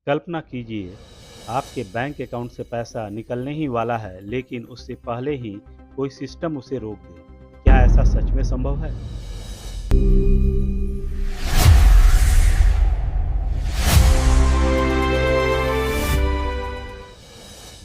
कल्पना कीजिए, आपके bank account से पैसा निकलने ही वाला है, लेकिन उससे पहले ही कोई सिस्टम उसे रोक दे। क्या ऐसा सच में संभव है?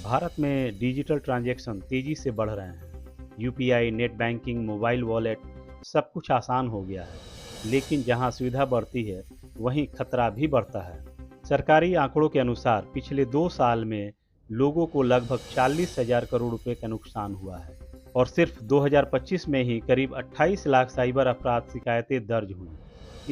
भारत में डिजिटल ट्रांजैक्शन तेजी से बढ़ रहे हैं। UPI, net banking, mobile wallet, सब कुछ आसान हो गया है। लेकिन जहां सुविधा बढ़ती है, वहीं खतरा भी बढ़ता है। सरकारी आंकड़ों के अनुसार पिछले 2 साल में लोगों को लगभग 40,000 करोड़ रुपए का नुकसान हुआ है और सिर्फ 2025 में ही करीब 28 लाख साइबर अपराध शिकायतें दर्ज हुई।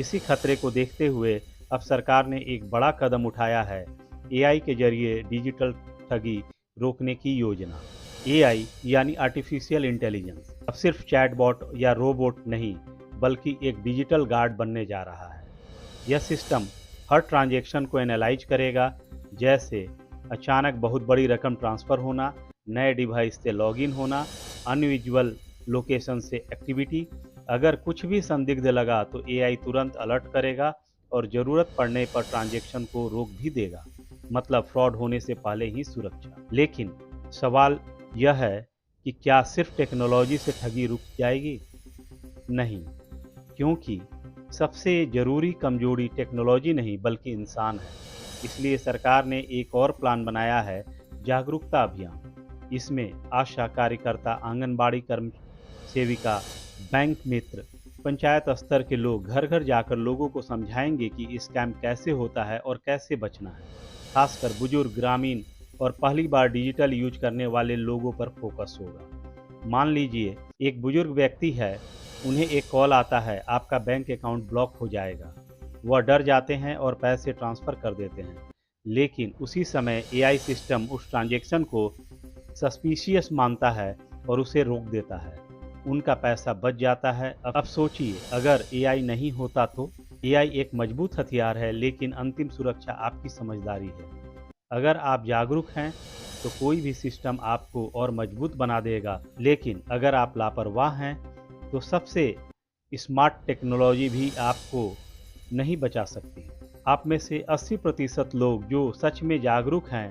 इसी खतरे को देखते हुए अब सरकार ने एक बड़ा कदम उठाया है, एआई के जरिए डिजिटल ठगी रोकने की योजना। एआई यानी आर्टिफिशियल इंटेलिजेंस अब सिर्फ चैटबॉट या रोबोट नहीं, बल्कि एक डिजिटल गार्ड बनने जा रहा है। यह सिस्टम हर ट्रांजैक्शन को एनालाइज करेगा, जैसे अचानक बहुत बड़ी रकम ट्रांसफ़र होना, नए डिवाइस से लॉगिन होना, अनविजुअल लोकेशन से एक्टिविटी। अगर कुछ भी संदिग्ध लगा तो एआई तुरंत अलर्ट करेगा और ज़रूरत पड़ने पर ट्रांजैक्शन को रोक भी देगा। मतलब फ्रॉड होने से पहले ही सुरक्षा। लेकिन सवाल यह है कि क्या सिर्फ टेक्नोलॉजी से ठगी रुक जाएगी? नहीं, क्योंकि सबसे ज़रूरी कमजोरी टेक्नोलॉजी नहीं बल्कि इंसान है। इसलिए सरकार ने एक और प्लान बनाया है, जागरूकता अभियान। इसमें आशा कार्यकर्ता, आंगनबाड़ी कर्म सेविका, बैंक मित्र, पंचायत स्तर के लोग घर घर जाकर लोगों को समझाएंगे कि स्कैम कैसे होता है और कैसे बचना है। खासकर बुजुर्ग, ग्रामीण और पहली बार डिजिटल यूज करने वाले लोगों पर फोकस होगा। मान लीजिए एक बुजुर्ग व्यक्ति है, उन्हें एक कॉल आता है, आपका बैंक अकाउंट ब्लॉक हो जाएगा। वह डर जाते हैं और पैसे ट्रांसफ़र कर देते हैं। लेकिन उसी समय एआई सिस्टम उस ट्रांजैक्शन को सस्पिशियस मानता है और उसे रोक देता है। उनका पैसा बच जाता है। अब सोचिए, अगर एआई नहीं होता तो? एआई एक मजबूत हथियार है, लेकिन अंतिम सुरक्षा आपकी समझदारी है। अगर आप जागरूक हैं तो कोई भी सिस्टम आपको और मजबूत बना देगा, लेकिन अगर आप लापरवाह हैं तो सबसे स्मार्ट टेक्नोलॉजी भी आपको नहीं बचा सकती। आप में से 80% लोग जो सच में जागरूक हैं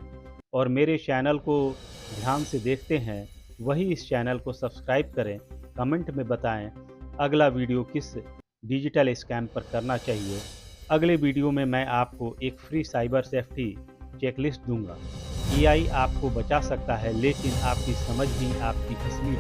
और मेरे चैनल को ध्यान से देखते हैं, वही इस चैनल को सब्सक्राइब करें। कमेंट में बताएं अगला वीडियो किस डिजिटल स्कैम पर करना चाहिए। अगले वीडियो में मैं आपको एक फ्री साइबर सेफ्टी चेकलिस्ट दूंगा। एआई आपको बचा सकता है, लेकिन आपकी समझ ही आपकी असली